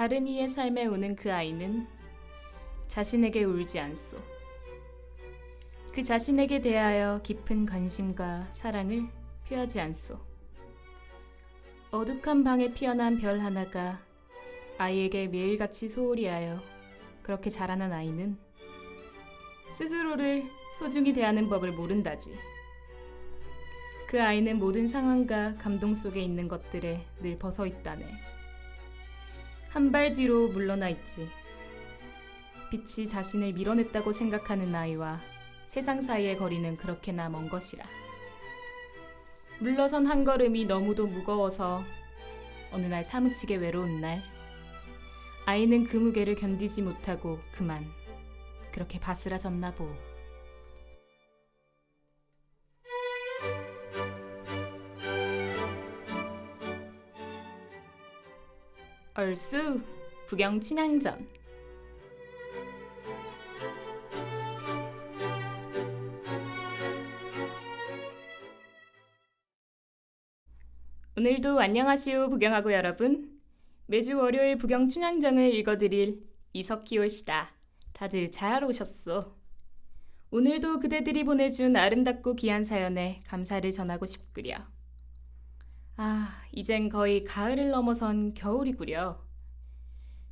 다른 이의 삶에 우는 그 아이는 자신에게 울지 않소. 그 자신에게 대하여 깊은 관심과 사랑을 표하지 않소. 어둑한 방에 피어난 별 하나가 아이에게 매일같이 소홀히하여 그렇게 자라난 아이는 스스로를 소중히 대하는 법을 모른다지. 그 아이는 모든 상황과 감동 속에 있는 것들에 늘 벗어 있다네. 한 발 뒤로 물러나 있지. 빛이 자신을 밀어냈다고 생각하는 아이와 세상 사이의 거리는 그렇게나 먼 것이라. 물러선 한 걸음이 너무도 무거워서 어느 날 사무치게 외로운 날, 아이는 그 무게를 견디지 못하고 그만 그렇게 바스라졌나 보. 얼쑤 부경 춘향전. 오늘도 안녕하시오 부경하고 여러분. 매주 월요일 부경 춘향전을 읽어드릴 이석희올시다. 다들 잘 오셨소. 오늘도 그대들이 보내준 아름답고 귀한 사연에 감사를 전하고 싶구려. 이젠 거의 가을을 넘어선 겨울이구려.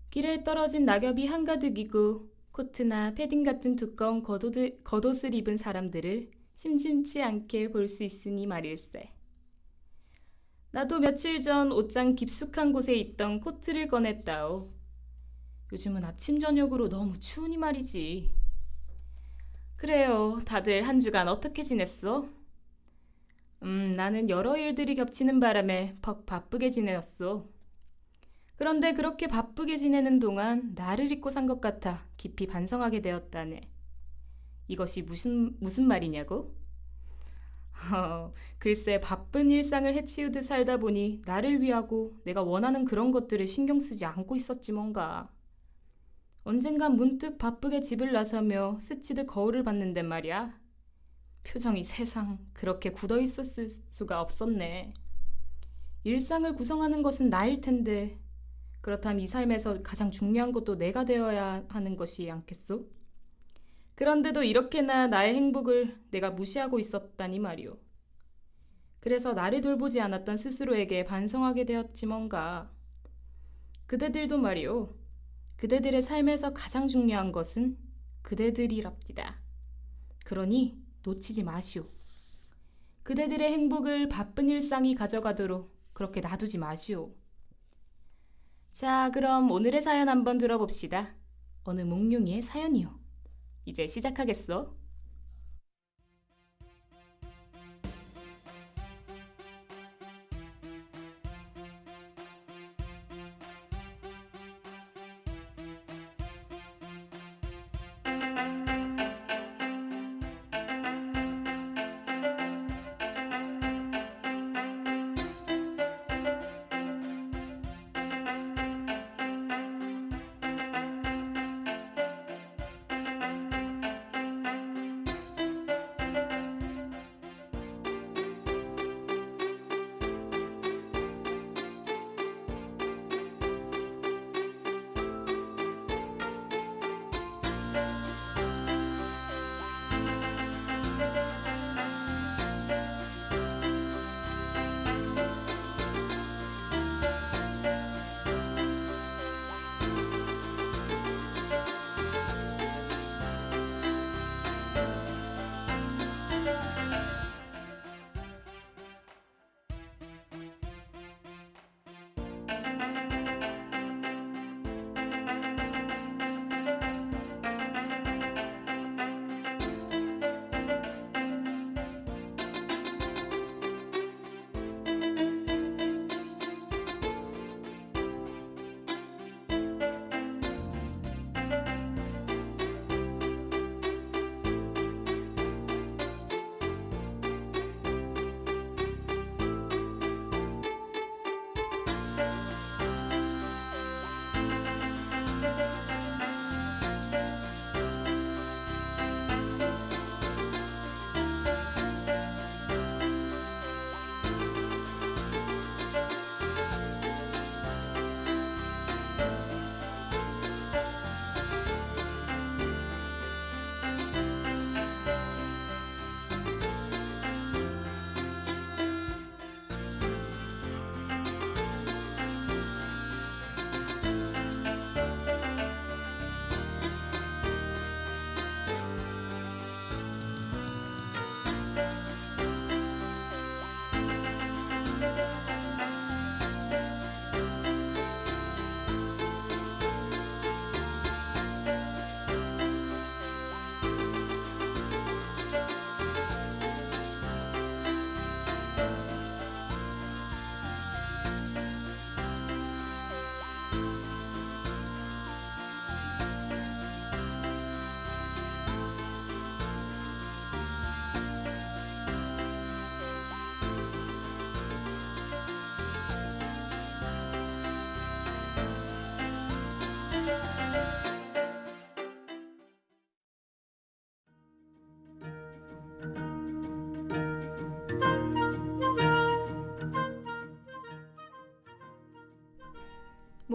길에 떨어진 낙엽이 한가득이고 코트나 패딩 같은 두꺼운 겉옷을 입은 사람들을 심심치 않게 볼 수 있으니 말일세. 나도 며칠 전 옷장 깊숙한 곳에 있던 코트를 꺼냈다오. 요즘은 아침 저녁으로 너무 추우니 말이지. 그래요, 다들 한 주간 어떻게 지냈어? 나는 여러 일들이 겹치는 바람에 퍽 바쁘게 지내었어. 그런데 그렇게 바쁘게 지내는 동안 나를 잊고 산 것 같아 깊이 반성하게 되었다네. 이것이 무슨 말이냐고? 글쎄 바쁜 일상을 해치우듯 살다 보니 나를 위하고 내가 원하는 그런 것들을 신경 쓰지 않고 있었지 뭔가. 언젠간 문득 바쁘게 집을 나서며 스치듯 거울을 봤는데 말이야. 표정이 세상 그렇게 굳어 있었을 수가 없었네. 일상을 구성하는 것은 나일 텐데 그렇다면 이 삶에서 가장 중요한 것도 내가 되어야 하는 것이 않겠소? 그런데도 이렇게나 나의 행복을 내가 무시하고 있었다니 말이오. 그래서 나를 돌보지 않았던 스스로에게 반성하게 되었지 뭔가. 그대들도 말이오. 그대들의 삶에서 가장 중요한 것은 그대들이랍니다. 그러니 놓치지 마시오. 그대들의 행복을 바쁜 일상이 가져가도록 그렇게 놔두지 마시오. 자, 그럼 오늘의 사연 한번 들어봅시다. 어느 몽룡이의 사연이요. 이제 시작하겠어.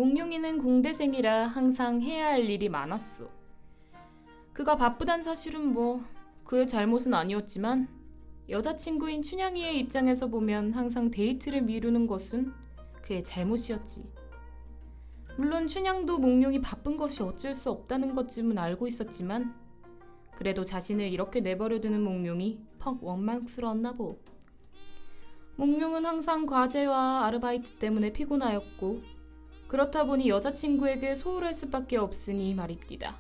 몽룡이는 공대생이라 항상 해야 할 일이 많았어. 그가 바쁘단 사실은 그의 잘못은 아니었지만 여자친구인 춘향이의 입장에서 보면 항상 데이트를 미루는 것은 그의 잘못이었지. 물론 춘향도 몽룡이 바쁜 것이 어쩔 수 없다는 것쯤은 알고 있었지만 그래도 자신을 이렇게 내버려두는 몽룡이 퍽 원망스러웠나 보. 몽룡은 항상 과제와 아르바이트 때문에 피곤하였고 그렇다 보니 여자친구에게 소홀할 수밖에 없으니 말입디다.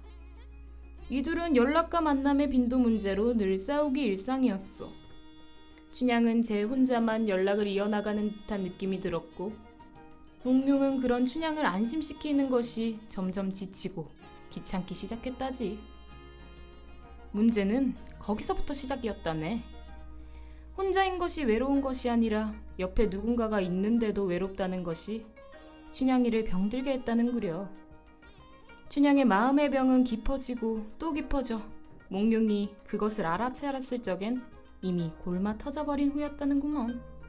이둘은 연락과 만남의 빈도 문제로 늘 싸우기 일상이었어. 춘향은 제 혼자만 연락을 이어나가는 듯한 느낌이 들었고 몽룡은 그런 춘향을 안심시키는 것이 점점 지치고 귀찮기 시작했다지. 문제는 거기서부터 시작이었다네. 혼자인 것이 외로운 것이 아니라 옆에 누군가가 있는데도 외롭다는 것이 춘향이를 병들게 했다는구려. 춘향의 마음의 병은 깊어지고 또 깊어져 몽룡이 그것을 알아차렸을 적엔 이미 골마 터져버린 후였다는구먼.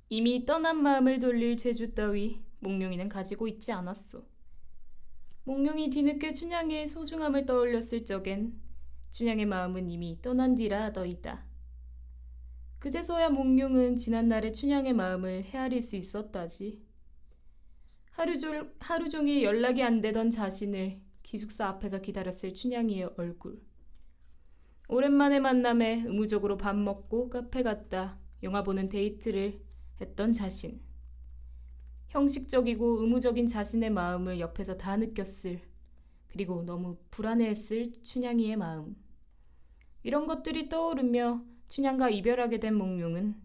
이미 떠난 마음을 돌릴 재주 따위 몽룡이는 가지고 있지 않았소. 몽룡이 뒤늦게 춘향의 소중함을 떠올렸을 적엔 춘향의 마음은 이미 떠난 뒤라 하더이다. 그제서야 몽룡은 지난날의 춘향의 마음을 헤아릴 수 있었다지. 하루 종일 연락이 안 되던 자신을 기숙사 앞에서 기다렸을 춘향이의 얼굴. 오랜만에 만남에 의무적으로 밥 먹고 카페 갔다 영화 보는 데이트를 했던 자신. 형식적이고 의무적인 자신의 마음을 옆에서 다 느꼈을, 그리고 너무 불안해했을 춘향이의 마음. 이런 것들이 떠오르며 춘향과 이별하게 된 몽룡은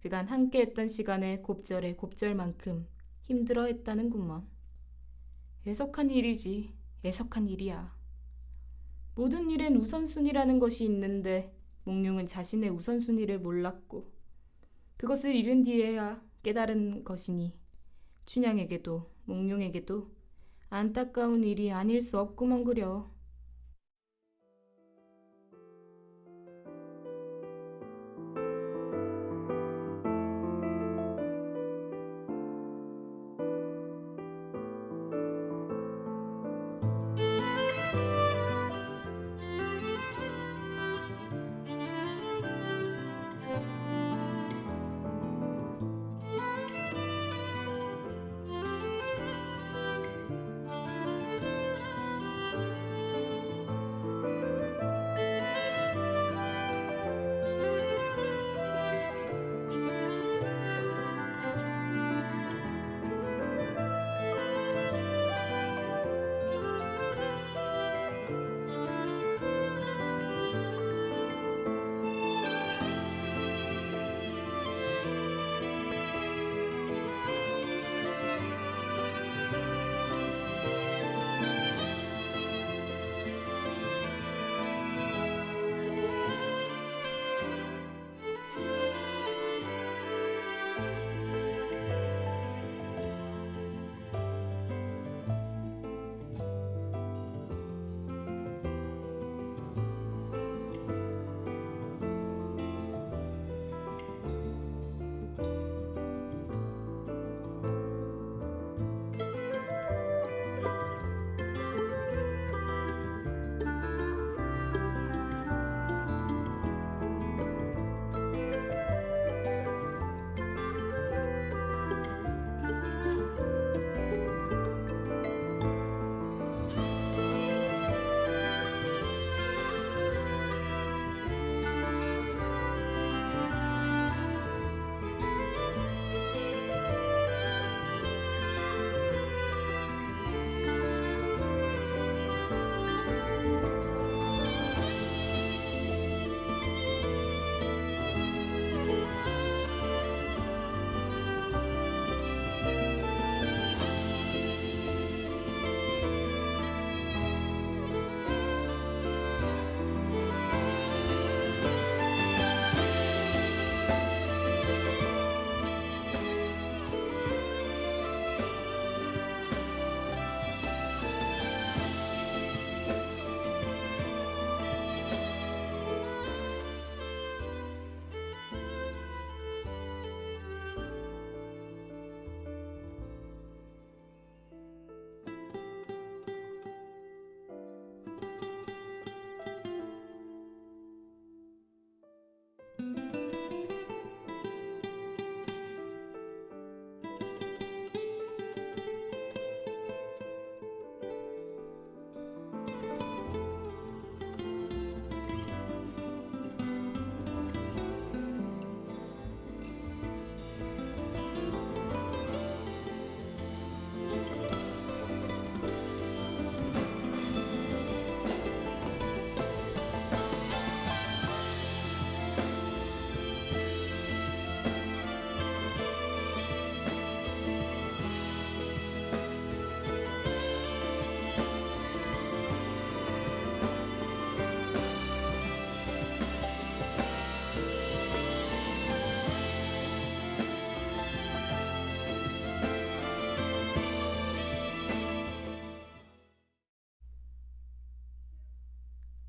그간 함께했던 시간에 곱절에 곱절만큼 힘들어했다는구먼. 애석한 일이지, 애석한 일이야. 모든 일엔 우선순위라는 것이 있는데 몽룡은 자신의 우선순위를 몰랐고 그것을 잃은 뒤에야 깨달은 것이니 춘향에게도 몽룡에게도 안타까운 일이 아닐 수 없구먼 그려.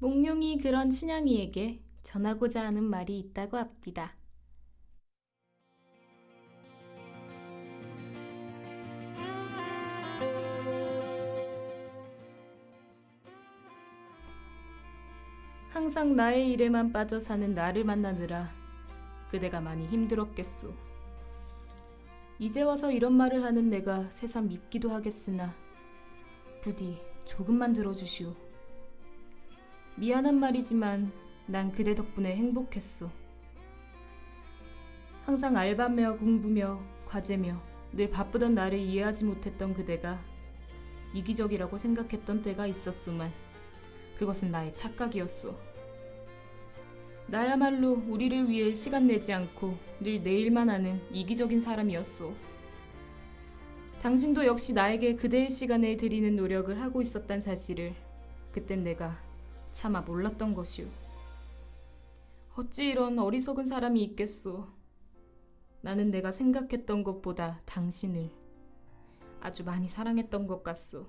몽룡이 그런 춘향이에게 전하고자 하는 말이 있다고 합디다. 항상 나의 일에만 빠져 사는 나를 만나느라 그대가 많이 힘들었겠소. 이제 와서 이런 말을 하는 내가 새삼 밉기도 하겠으나 부디 조금만 들어주시오. 미안한 말이지만 난 그대 덕분에 행복했소. 항상 알바며 공부며 과제며 늘 바쁘던 나를 이해하지 못했던 그대가 이기적이라고 생각했던 때가 있었소만 그것은 나의 착각이었소. 나야말로 우리를 위해 시간 내지 않고 늘 내 일만 하는 이기적인 사람이었소. 당신도 역시 나에게 그대의 시간을 들이는 노력을 하고 있었단 사실을 그땐 내가 차마 몰랐던 것이오. 어찌 이런 어리석은 사람이 있겠소. 나는 내가 생각했던 것보다 당신을 아주 많이 사랑했던 것 같소.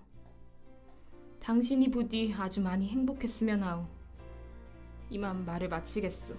당신이 부디 아주 많이 행복했으면 하오. 이만 말을 마치겠소.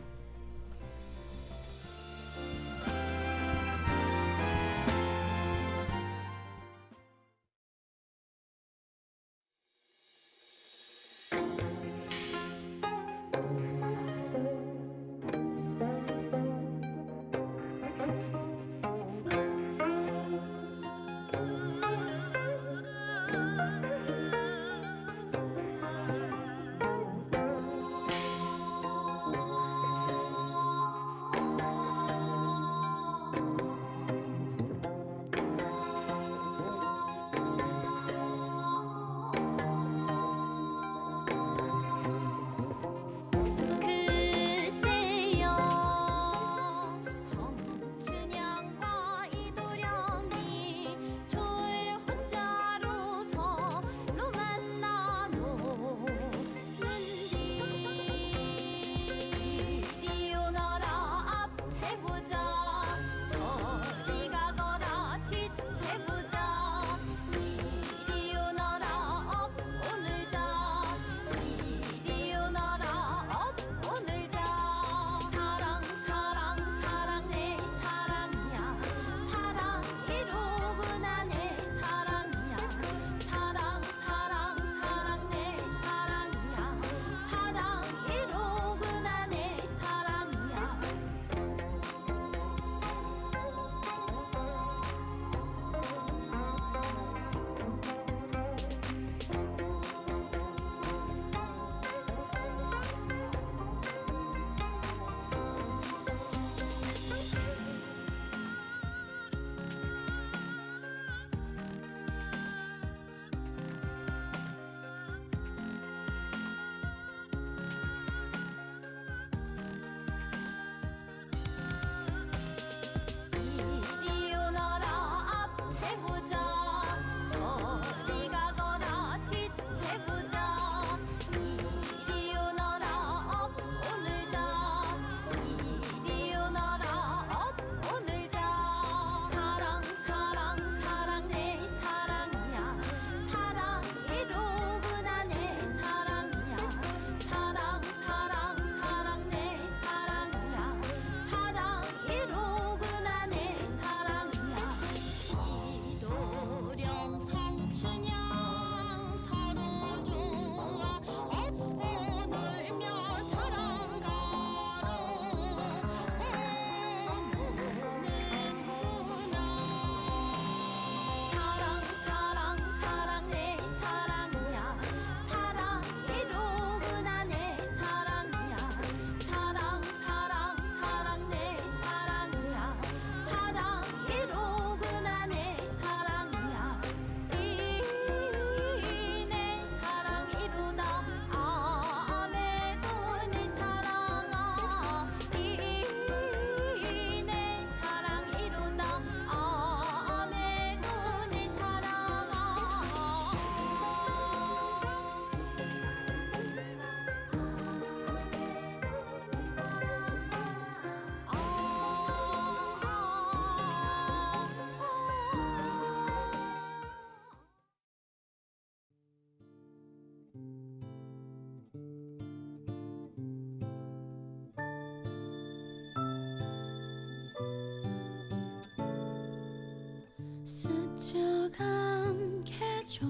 스쳐간 계절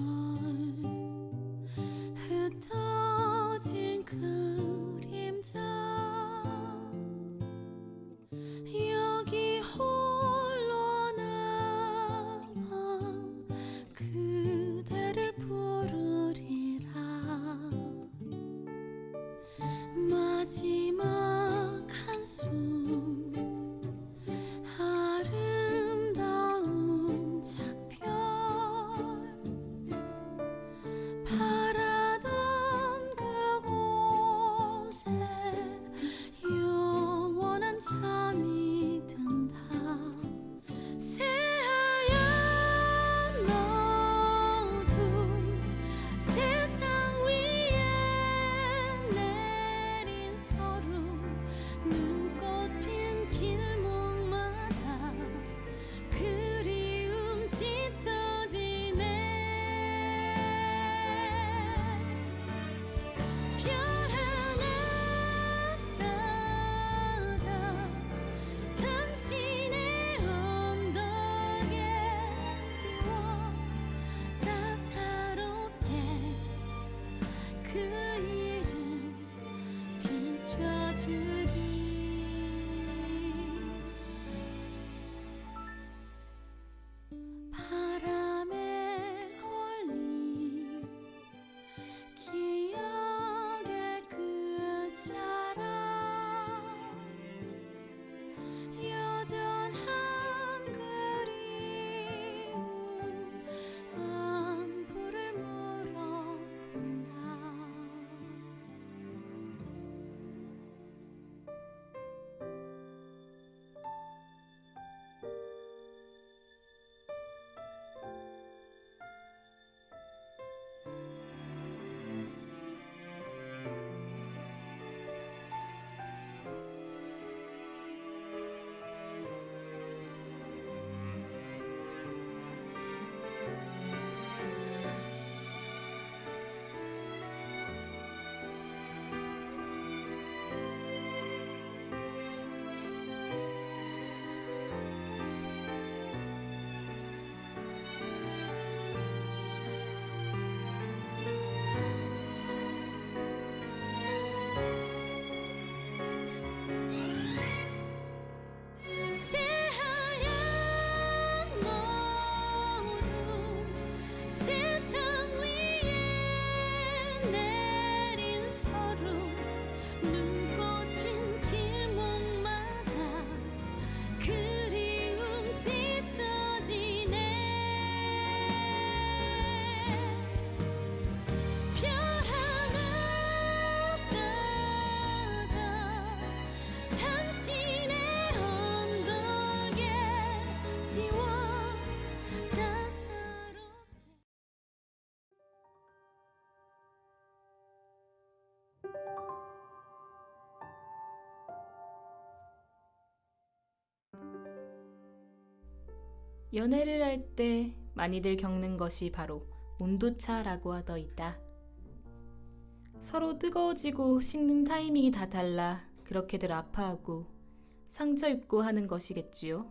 흩어진 그림자 여기 홀로 남아 그대를 부르리라 마지막 한숨 아름다운 작별 바라던 그곳에 영원한 잠이 든다 새하얀 어둠 세상 위에 내린 서름 눈꽃 핀 길목마다 그리움 짙어지네 별 하나 따라 당신의 언덕에 띄워 따사롭게 그 이름 비춰주리 바람에 걸린 기억의 끝자락 여전한 그리움 안부를 물어본다 새하얀 어둠 세상 위에 내린 서름 눈꽃 핀 길목마다 그리움 짙어지네 별 하나 따라 당신의 언덕에 띄워 따사롭게 연애를 할 때 많이들 겪는 것이 바로 온도차라고 하더이다. 서로 뜨거워지고 식는 타이밍이 다 달라 그렇게들 아파하고 상처 입고 하는 것이겠지요.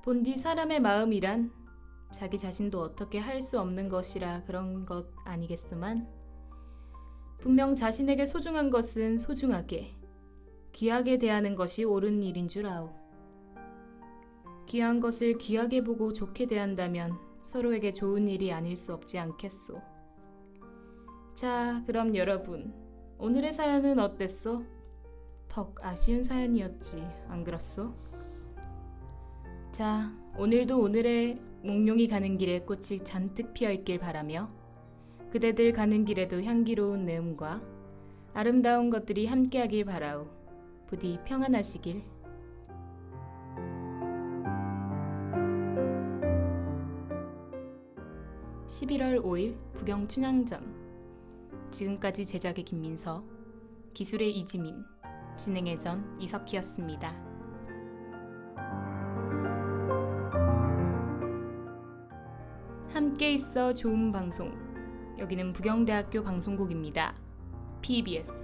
본디 사람의 마음이란 자기 자신도 어떻게 할 수 없는 것이라 그런 것 아니겠소만 분명 자신에게 소중한 것은 소중하게 귀하게 대하는 것이 옳은 일인 줄 아오. 귀한 것을 귀하게 보고 좋게 대한다면 서로에게 좋은 일이 아닐 수 없지 않겠소. 자, 그럼 여러분, 오늘의 사연은 어땠소? 퍽 아쉬운 사연이었지, 안 그렇소? 자, 오늘도 오늘의 몽룡이 가는 길에 꽃이 잔뜩 피어있길 바라며 그대들 가는 길에도 향기로운 내음과 아름다운 것들이 함께하길 바라오. 부디 평안하시길. 11월 5일 부경춘향전. 지금까지 제작의 김민서, 기술의 이지민, 진행의 전 이석희였습니다. 함께 있어 좋은 방송. 여기는 부경대학교 방송국입니다. PBS